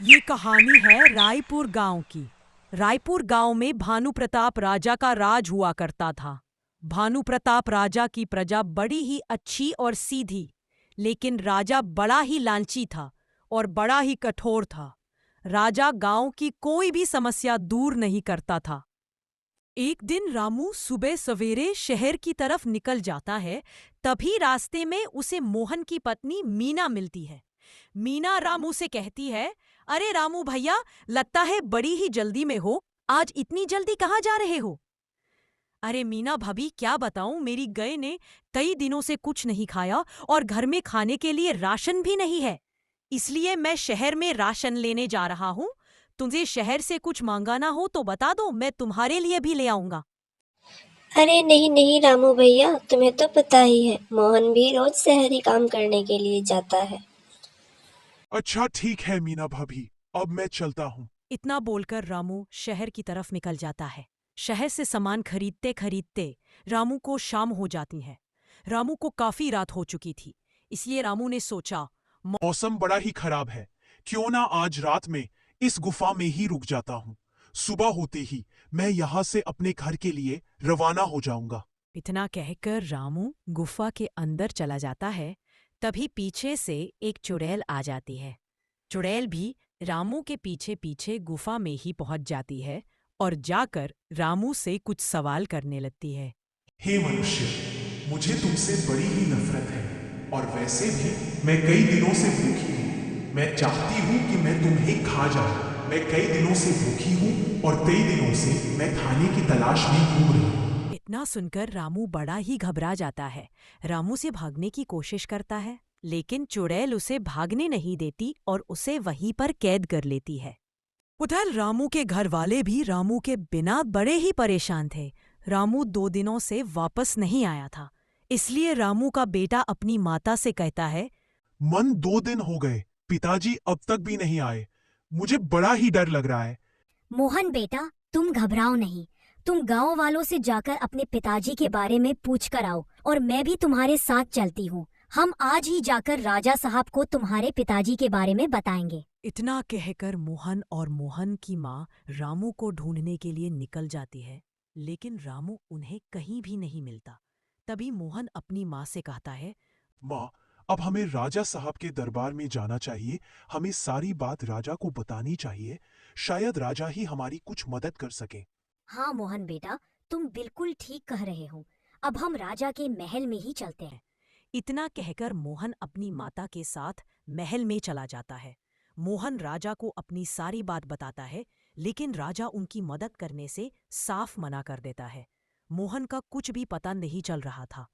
ये कहानी है रायपुर गांव की। रायपुर गांव में भानु प्रताप राजा का राज हुआ करता था। भानु प्रताप राजा की प्रजा बड़ी ही अच्छी और सीधी, लेकिन राजा बड़ा ही लालची था और बड़ा ही कठोर था। राजा गांव की कोई भी समस्या दूर नहीं करता था। एक दिन रामू सुबह सवेरे शहर की तरफ निकल जाता है। तभी रास्ते में उसे मोहन की पत्नी मीना मिलती है। मीना रामू से कहती है, अरे रामू भैया, लगता है बड़ी ही जल्दी में हो। आज इतनी जल्दी कहाँ जा रहे हो? अरे मीना भाभी, क्या बताऊं, मेरी गय ने कई दिनों से कुछ नहीं खाया और घर में खाने के लिए राशन भी नहीं है। इसलिए मैं शहर में राशन लेने जा रहा हूँ। तुझे शहर से कुछ मांगाना हो तो बता दो, मैं तुम्हारे लिए भी ले आऊंगा। अरे नहीं नहीं रामू भैया, तुम्हें तो पता ही है मोहन भी रोज शहरी काम करने के लिए जाता है। अच्छा ठीक है मीना भाभी, अब मैं चलता हूँ। इतना बोलकर रामू शहर की तरफ निकल जाता है। शहर से सामान खरीदते खरीदते रामू को शाम हो जाती है। रामू को काफी रात हो चुकी थी, इसलिए रामू ने सोचा, मौसम बड़ा ही खराब है, क्यों ना आज रात में इस गुफा में ही रुक जाता हूँ। सुबह होते ही मैं यहाँ से अपने घर के लिए रवाना हो जाऊंगा। इतना कहकर रामू गुफा के अंदर चला जाता है। तभी पीछे से एक चुड़ैल आ जाती है। चुड़ैल भी रामू के पीछे पीछे गुफा में ही पहुंच जाती है और जाकर रामू से कुछ सवाल करने लगती है। हे मनुष्य, मुझे तुमसे बड़ी ही नफरत है और वैसे भी मैं कई दिनों से भूखी हूँ। मैं चाहती हूँ कि मैं तुम्हें खा जाऊँ। मैं कई दिनों से भूखी हूँ और कई दिनों से मैं खाने की तलाश में घूम रही हूँ। इतना सुनकर रामू बड़ा ही घबरा जाता है। रामू से भागने की कोशिश करता है, लेकिन चुड़ैल उसे भागने नहीं देती और उसे वहीं पर कैद कर लेती है। उधर रामू के घर वाले भी रामू के बिना बड़े ही परेशान थे। रामू 2 दिनों से वापस नहीं आया था, इसलिए रामू का बेटा अपनी माता से कहता है, मन 2 दिन हो गए, पिताजी अब तक भी नहीं आए। मुझे बड़ा ही डर लग रहा है। मोहन बेटा, तुम घबराओ नहीं। तुम गांव वालों से जाकर अपने पिताजी के बारे में पूछ कर आओ और मैं भी तुम्हारे साथ चलती हूँ। हम आज ही जाकर राजा साहब को तुम्हारे पिताजी के बारे में बताएंगे। इतना कहकर मोहन और मोहन की माँ रामू को ढूंढने के लिए निकल जाती है, लेकिन रामू उन्हें कहीं भी नहीं मिलता। तभी मोहन अपनी माँ से कहता है, माँ, अब हमें राजा साहब के दरबार में जाना चाहिए। हमें सारी बात राजा को बतानी चाहिए। शायद राजा ही हमारी कुछ मदद कर सके। हाँ मोहन बेटा, तुम बिल्कुल ठीक कह रहे हो। अब हम राजा के महल में ही चलते हैं। इतना कहकर मोहन अपनी माता के साथ महल में चला जाता है। मोहन राजा को अपनी सारी बात बताता है, लेकिन राजा उनकी मदद करने से साफ मना कर देता है। मोहन का कुछ भी पता नहीं चल रहा था।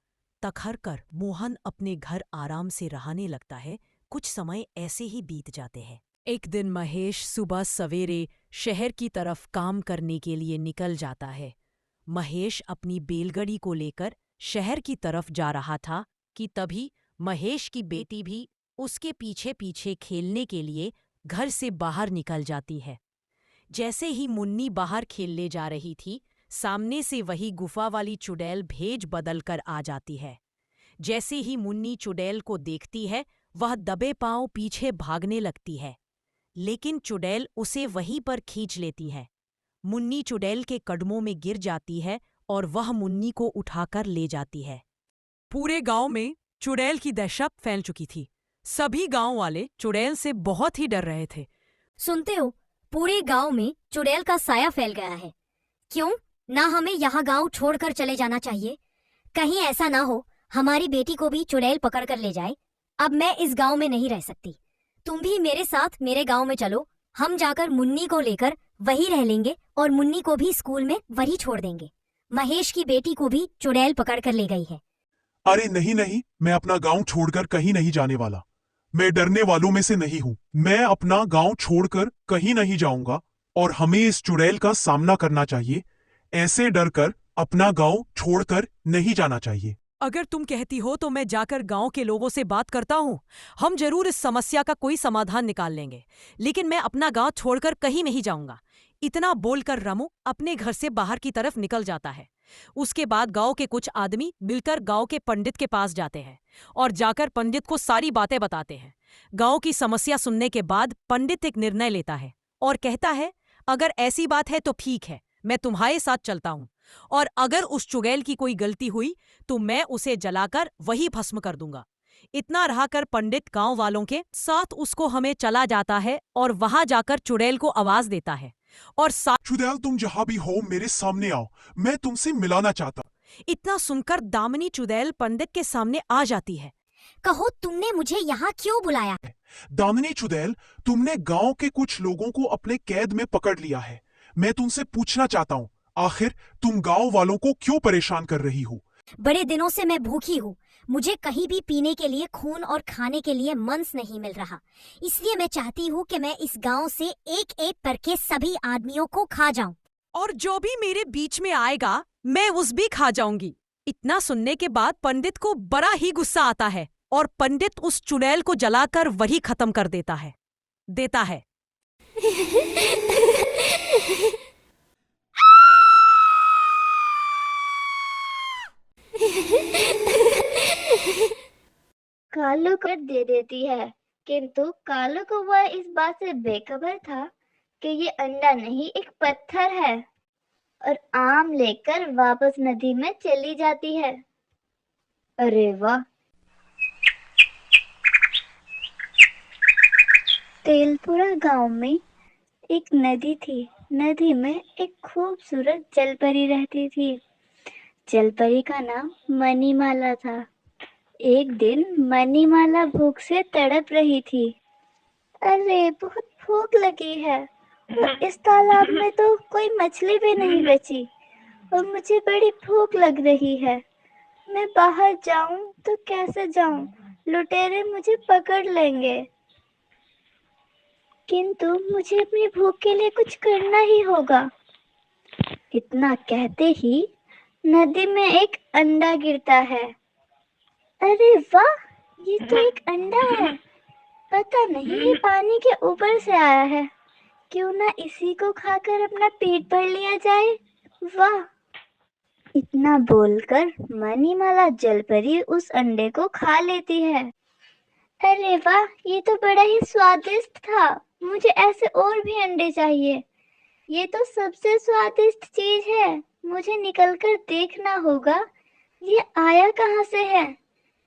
तखर कर मोहन अपने घर आराम से रहने लगता है। कुछ समय ऐसे ही बीत जाते हैं। एक दिन महेश सुबह सवेरे शहर की तरफ काम करने के लिए निकल जाता है। महेश अपनी बैलगाड़ी को लेकर शहर की तरफ जा रहा था कि तभी महेश की बेटी भी उसके पीछे पीछे खेलने के लिए घर से बाहर निकल जाती है। जैसे ही मुन्नी बाहर खेलने जा रही थी, सामने से वही गुफा वाली चुड़ैल भेज बदल कर आ जाती है। जैसे ही मुन्नी चुड़ैल को देखती है, वह दबे पांव पीछे भागने लगती है, लेकिन चुड़ैल उसे वहीं पर खींच लेती है। मुन्नी चुड़ैल के कदमों में गिर जाती है और वह मुन्नी को उठाकर ले जाती है। पूरे गांव में चुड़ैल की दहशत फैल चुकी थी। सभी गांव वाले चुड़ैल से बहुत ही डर रहे थे। सुनते हो, पूरे गांव में चुड़ैल का साया फैल गया है। क्यों ना हमें यहाँ गांव छोड़कर चले जाना चाहिए। कहीं ऐसा ना हो हमारी बेटी को भी चुड़ैल पकड़ कर ले जाए। अब मैं इस गांव में नहीं रह सकती। तुम भी मेरे साथ मेरे गांव में चलो। हम जाकर मुन्नी को लेकर वहीं रह लेंगे और मुन्नी को भी स्कूल में वहीं छोड़ देंगे। महेश की बेटी को भी चुड़ैल पकड़ कर ले गई है। अरे नहीं नहीं, मैं अपना गांव छोड़कर कहीं नहीं जाने वाला। मैं डरने वालों में से नहीं हूँ। मैं अपना गांव छोड़कर कहीं नहीं जाऊंगा और हमें इस चुड़ैल का सामना करना चाहिए। ऐसे डर कर अपना गांव छोड़कर नहीं जाना चाहिए। अगर तुम कहती हो तो मैं जाकर गांव के लोगों से बात करता हूँ। हम जरूर इस समस्या का कोई समाधान निकाल लेंगे, लेकिन मैं अपना गांव छोड़कर कहीं नहीं जाऊंगा। इतना बोलकर रामू अपने घर से बाहर की तरफ निकल जाता है। उसके बाद गांव के कुछ आदमी मिलकर गांव के पंडित के पास जाते हैं और जाकर पंडित को सारी बातें बताते हैं। गांव की समस्या सुनने के बाद पंडित एक निर्णय लेता है और कहता है, अगर ऐसी बात है तो ठीक है, मैं तुम्हारे साथ चलता हूँ, और अगर उस चुड़ैल की कोई गलती हुई तो मैं उसे जलाकर वही भस्म कर दूंगा। इतना रहकर पंडित गांव वालों के साथ उसको हमें चला जाता है और वहां जाकर चुड़ैल को आवाज देता है और चुड़ैल, तुम जहां भी हो मेरे सामने आओ, मैं तुमसे मिलाना चाहता। इतना सुनकर दामिनी चुड़ैल पंडित के सामने आ जाती है। कहो, तुमने मुझे यहाँ क्यों बुलाया? दामिनी चुड़ैल, तुमने गांव के कुछ लोगों को अपने कैद में पकड़ लिया है। मैं तुमसे पूछना चाहता हूँ, आखिर तुम गांव वालों को क्यों परेशान कर रही हो? बड़े दिनों से मैं भूखी हूँ। मुझे कहीं भी पीने के लिए खून और खाने के लिए मंस नहीं मिल रहा, इसलिए मैं चाहती हूँ कि मैं इस गांव से एक एक करके सभी आदमियों को खा जाऊं। और जो भी मेरे बीच में आएगा मैं उस भी खा जाऊंगी। इतना सुनने के बाद पंडित को बड़ा ही गुस्सा आता है और पंडित उस चुड़ैल को जलाकर वही खत्म कर देता है। कालू को दे देती है, किंतु कालू को वह इस बात से बेखबर था कि ये अंडा नहीं एक पत्थर है, और आम लेकर वापस नदी में चली जाती है। अरे वाह! तेलपुरा गांव में एक नदी थी। नदी में एक खूबसूरत जलपरी रहती थी। जलपरी का नाम मणिमाला था। एक दिन मणिमाला भूख से तड़प रही थी। अरे, बहुत भूख लगी है और इस तालाब में तो कोई मछली भी नहीं बची और मुझे बड़ी भूख लग रही है। मैं बाहर जाऊं तो कैसे जाऊं? लुटेरे मुझे पकड़ लेंगे। किंतु मुझे अपनी भूख के लिए कुछ करना ही होगा। इतना कहते ही नदी में एक अंडा गिरता है। अरे वाह! ये तो एक अंडा है। पता नहीं ये पानी के ऊपर से आया है। क्यों ना इसी को खाकर अपना पेट भर लिया जाए। वाह! इतना बोलकर मणिमाला जलपरी उस अंडे को खा लेती है। अरे वाह! ये तो बड़ा ही स्वादिष्ट था। मुझे ऐसे और भी अंडे चाहिए। ये तो सबसे स्वादिष्ट चीज है। मुझे निकलकर देखना होगा ये आया कहाँ से है,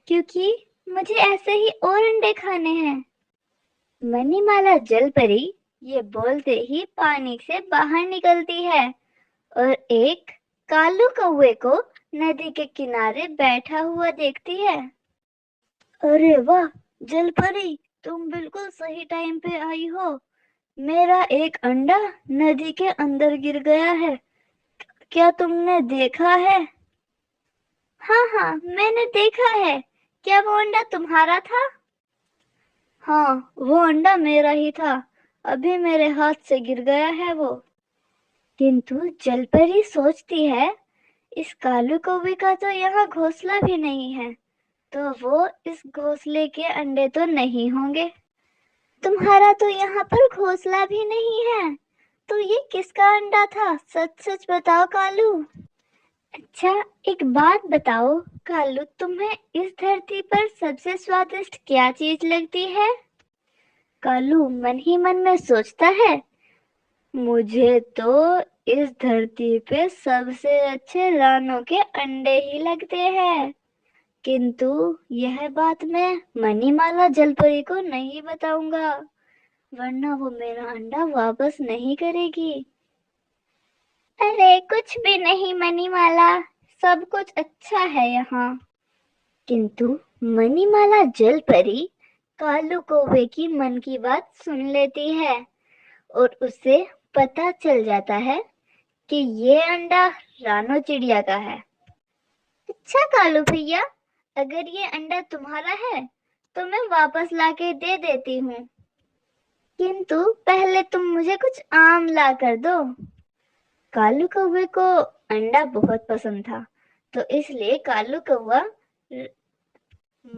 क्योंकि मुझे ऐसे ही और अंडे खाने हैं। मणिमाला जलपरी ये बोलते ही पानी से बाहर निकलती है और एक कालू कौवे को नदी के किनारे बैठा हुआ देखती है। अरे वाह जलपरी, तुम बिल्कुल सही टाइम पे आई हो। मेरा एक अंडा नदी के अंदर गिर गया है। क्या तुमने देखा है? हाँ हाँ, मैंने देखा है। क्या वो अंडा तुम्हारा था? हाँ, वो अंडा मेरा ही था। अभी मेरे हाथ से गिर गया है वो। किंतु जलपरी सोचती है, इस कालू कौवे का तो यहाँ घोंसला भी नहीं है, तो वो इस घोंसले के अंडे तो नहीं होंगे। तुम्हारा तो यहाँ पर घोंसला भी नहीं है, तो ये किसका अंडा था? सच सच बताओ कालू। अच्छा, एक बात बताओ कालू, तुम्हें इस धरती पर सबसे स्वादिष्ट क्या चीज लगती है? कालू मन ही मन में सोचता है, मुझे तो इस धरती पे सबसे अच्छे रानों के अंडे ही लगते हैं। किंतु यह बात मैं मणिमाला जलपरी को नहीं बताऊंगा, वरना वो मेरा अंडा वापस नहीं करेगी। अरे कुछ भी नहीं मणिमाला, सब कुछ अच्छा है यहाँ। किंतु मणिमाला जलपरी कालू कौवे की मन की बात सुन लेती है और उसे पता चल जाता है कि ये अंडा रानो चिड़िया का है। अच्छा कालू भैया, अगर ये अंडा तुम्हारा है तो मैं वापस लाके दे देती हूँ, किंतु पहले तुम मुझे कुछ आम ला कर दो। कालू कौवे को अंडा बहुत पसंद था, तो इसलिए कालू कौवा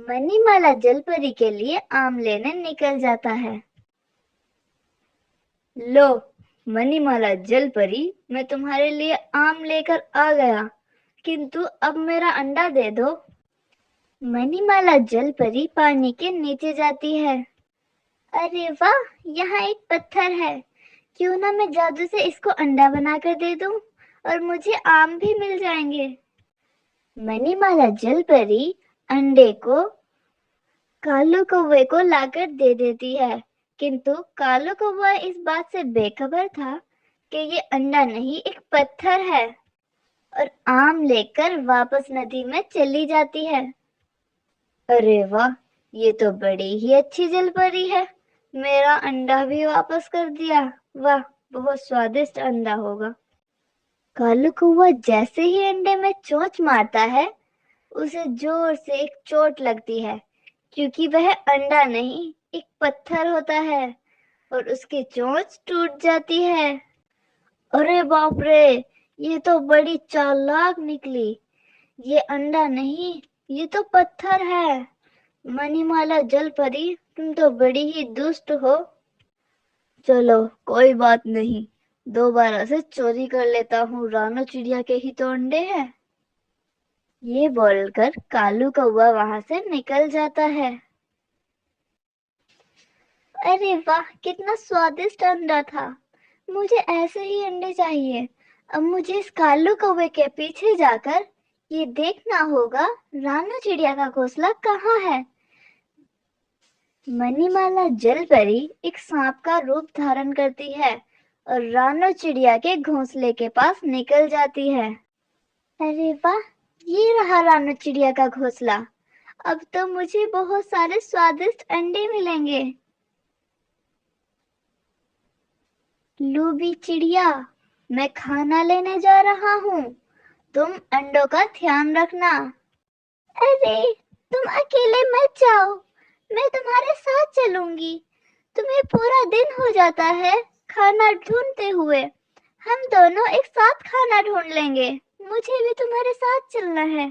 मणिमाला जलपरी के लिए आम लेने निकल जाता है। लो मणिमाला जलपरी, मैं तुम्हारे लिए आम लेकर आ गया, किंतु अब मेरा अंडा दे दो। मणिमाला जलपरी पानी के नीचे जाती है अरे वाह, यहाँ एक पत्थर है। क्यों ना मैं जादू से इसको अंडा बनाकर दे दूं और मुझे आम भी मिल जाएंगे। मणिमाला जलपरी अंडे को कालू कौवे को लाकर दे देती है, किंतु कालू कौवा इस बात से बेखबर था कि ये अंडा नहीं एक पत्थर है, और आम लेकर वापस नदी में चली जाती है। अरे वाह, ये तो बड़ी ही अच्छी जलपरी है। मेरा अंडा भी वापस कर दिया। वाह, बहुत स्वादिष्ट अंडा होगा। कालू कौवा जैसे ही अंडे में चोंच मारता है, उसे जोर से एक चोट लगती है, क्योंकि वह अंडा नहीं एक पत्थर होता है, और उसकी चोंच टूट जाती है। अरे बाप रे, ये तो बड़ी चालाक निकली। ये अंडा नहीं, ये तो पत्थर है। मणिमाला जलपरी, तुम तो बड़ी ही दुष्ट हो। चलो कोई बात नहीं, दोबारा से चोरी कर लेता हूँ, रानो चिड़िया के ही तो अंडे हैं। ये बोलकर कालू कौवा वहां से निकल जाता है। अरे वाह, कितना स्वादिष्ट अंडा था। मुझे ऐसे ही अंडे चाहिए। अब मुझे इस कालू कौवे के पीछे जाकर ये देखना होगा रानू चिड़िया का घोंसला कहाँ है। मणिमाला जलपरी एक सांप का रूप धारण करती है और रानू चिड़िया के घोंसले के पास निकल जाती है। अरे वाह, ये रहा रानू चिड़िया का घोंसला। अब तो मुझे बहुत सारे स्वादिष्ट अंडे मिलेंगे। लूबी चिड़िया, मैं खाना लेने जा रहा हूँ, तुम अंडों का ध्यान रखना। अरे, तुम अकेले मत जाओ, मैं तुम्हारे साथ चलूंगी। तुम्हें पूरा दिन हो जाता है खाना ढूंढते हुए। हम दोनों एक साथ खाना ढूंढ लेंगे। मुझे भी तुम्हारे साथ चलना है।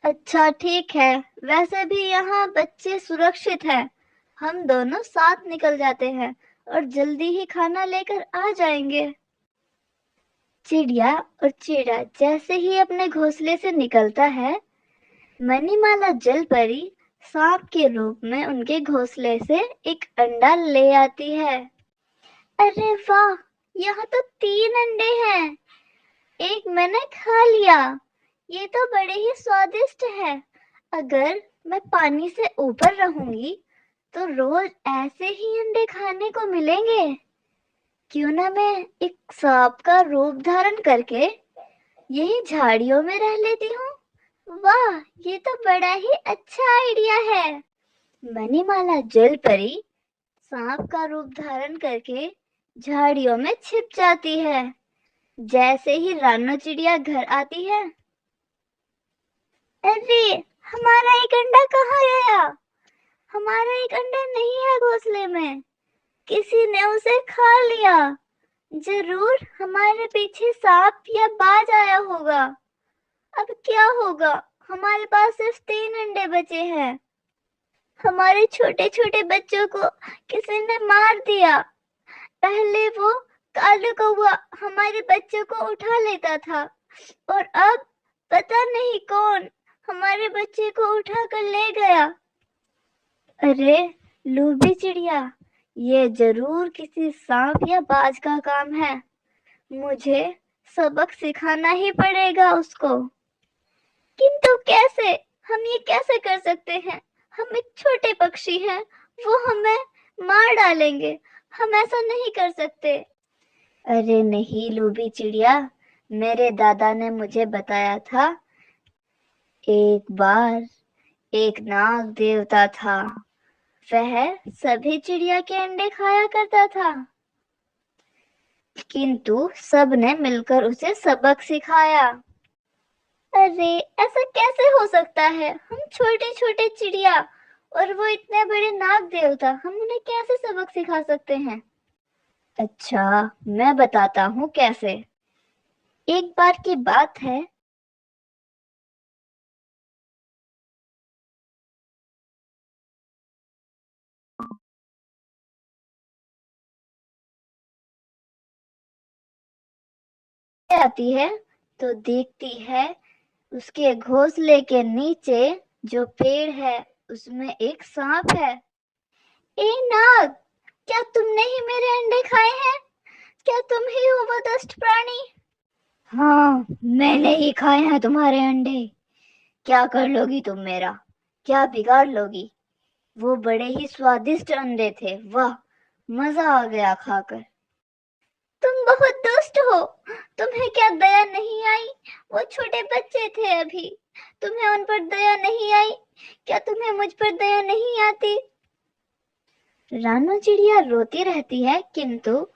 अच्छा ठीक है, वैसे भी यहाँ बच्चे सुरक्षित हैं। हम दोनों साथ निकल जाते हैं और जल्दी ही खाना लेकर आ जाएंगे। चिड़िया और चिड़ा जैसे ही अपने घोंसले से निकलता है, मणिमाला जलपरी सांप के रूप में उनके घोंसले से एक अंडा ले आती है। अरे वाह, यहाँ तो 3 अंडे हैं। एक मैंने खा लिया। ये तो बड़े ही स्वादिष्ट है। अगर मैं पानी से ऊपर रहूंगी तो रोज ऐसे ही अंडे खाने को मिलेंगे। क्यों ना मैं एक सांप का रूप धारण करके यही झाड़ियों में रह लेती हूँ। वाह, ये तो बड़ा ही अच्छा आइडिया है। मणिमाला जलपरी सांप का रूप धारण करके झाड़ियों में छिप जाती है। जैसे ही रानो चिड़िया घर आती है, अरे हमारा एक अंडा कहाँ गया? हमारा एक अंडा नहीं है घोंसले में, किसी ने उसे खा लिया। जरूर हमारे पीछे सांप या बाज आया होगा। अब क्या होगा? हमारे पास सिर्फ 3 अंडे बचे हैं। हमारे छोटे छोटे बच्चों को किसी ने मार दिया। पहले वो कालू कौवा हमारे बच्चों को उठा लेता था, और अब पता नहीं कौन हमारे बच्चे को उठा कर ले गया। अरे लूबी चिड़िया, ये जरूर किसी सांप या बाज का काम है। मुझे सबक सिखाना ही पड़ेगा उसको। किंतु कैसे? हम ये कैसे कर सकते हैं? हम एक छोटे पक्षी हैं, वो हमें मार डालेंगे। हम ऐसा नहीं कर सकते। अरे नहीं लूबी चिड़िया, मेरे दादा ने मुझे बताया था, एक बार एक नाग देवता था। वह सभी चिड़िया के अंडे खाया करता था, किंतु सबने मिलकर उसे सबक सिखाया। अरे ऐसा कैसे हो सकता है? हम छोटे छोटे चिड़िया और वो इतने बड़े नाग देवता, हम उन्हें कैसे सबक सिखा सकते हैं? अच्छा, मैं बताता हूँ कैसे। एक बार की बात है, आती है तो देखती है उसके घोंसले के नीचे जो पेड़ है उसमें एक सांप है। ए नाग, क्या तुमने ही मेरे अंडे खाए हैं? क्या तुम ही हो वो दुष्ट प्राणी? हाँ, मैंने ही खाए हैं तुम्हारे अंडे। क्या कर लोगी तुम मेरा? क्या बिगाड़ लोगी? वो बड़े ही स्वादिष्ट अंडे थे, वाह, मजा आ गया खाकर। तुम बहुत दुष्ट हो। तुम्हें क्या दया नहीं आई? वो छोटे बच्चे थे अभी, तुम्हें उन पर दया नहीं आई? क्या तुम्हें मुझ पर दया नहीं आती? रानू चिड़िया रोती रहती है, किंतु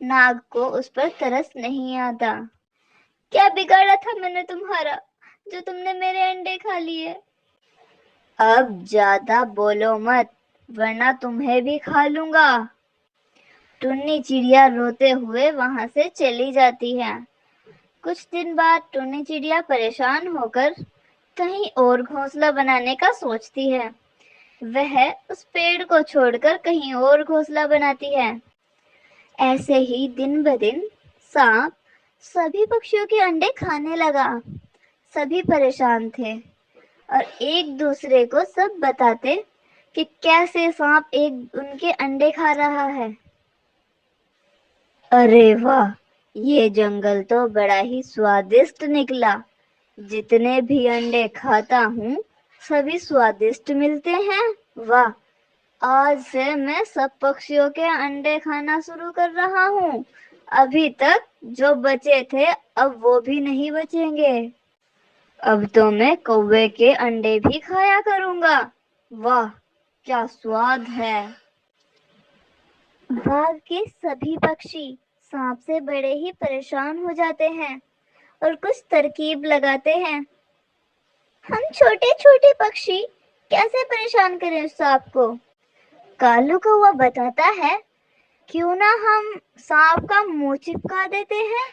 नाग को उस पर तरस नहीं आता। क्या बिगाड़ा था मैंने तुम्हारा, जो तुमने मेरे अंडे खा लिए? अब ज्यादा बोलो मत, वरना तुम्हें भी खा लूंगा। टुन्नी चिड़िया रोते हुए वहां से चली जाती है। कुछ दिन बाद टुन्नी चिड़िया परेशान होकर कहीं और घोंसला बनाने का सोचती है। वह उस पेड़ को छोड़कर कहीं और घोंसला बनाती है। ऐसे ही दिन ब दिन सांप सभी पक्षियों के अंडे खाने लगा। सभी परेशान थे और एक दूसरे को सब बताते कि कैसे सांप एक उनके अंडे खा रहा है। अरे वाह, ये जंगल तो बड़ा ही स्वादिष्ट निकला। जितने भी अंडे खाता हूँ सभी स्वादिष्ट मिलते हैं। वाह, आज से मैं सब पक्षियों के अंडे खाना शुरू कर रहा हूँ। अभी तक जो बचे थे अब वो भी नहीं बचेंगे। अब तो मैं कौवे के अंडे भी खाया करूंगा। वाह, क्या स्वाद है। बाग के सभी पक्षी सांप से बड़े ही परेशान हो जाते हैं और कुछ तरकीब लगाते हैं। हम छोटे छोटे पक्षी कैसे परेशान करें उस सांप को? कालू कौवा बताता है, क्यों ना हम सांप का मुंह चिपका देते हैं।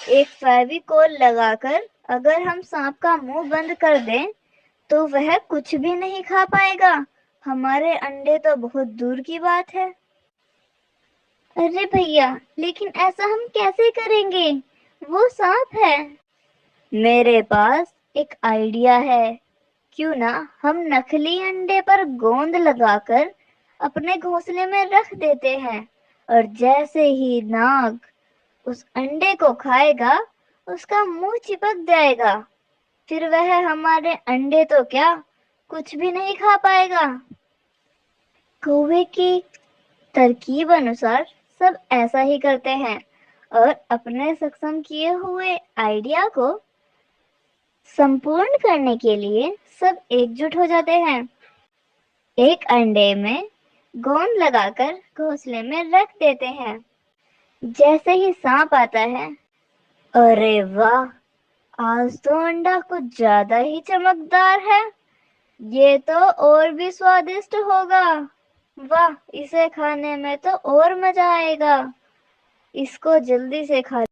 एक फेविकोल लगाकर अगर हम सांप का मुंह बंद कर दें तो वह कुछ भी नहीं खा पाएगा। हमारे अंडे तो बहुत दूर की बात है। अरे भैया, लेकिन ऐसा हम कैसे करेंगे? वो सांप है। मेरे पास एक आइडिया है। क्यों ना हम नकली अंडे पर गोंद लगाकर अपने घोंसले में रख देते हैं और जैसे ही नाग उस अंडे को खाएगा उसका मुंह चिपक जाएगा। फिर वह हमारे अंडे तो क्या, कुछ भी नहीं खा पाएगा। कौवे की तरकीब अनुसार सब ऐसा ही करते हैं और अपने सक्षम किए हुए आइडिया को संपूर्ण करने के लिए सब एकजुट हो जाते हैं। एक अंडे में गोंद लगाकर घोंसले में रख देते हैं। जैसे ही सांप आता है, अरे वाह, आज तो अंडा कुछ ज्यादा ही चमकदार है। ये तो और भी स्वादिष्ट होगा। वाह, इसे खाने में तो और मजा आएगा। इसको जल्दी से खा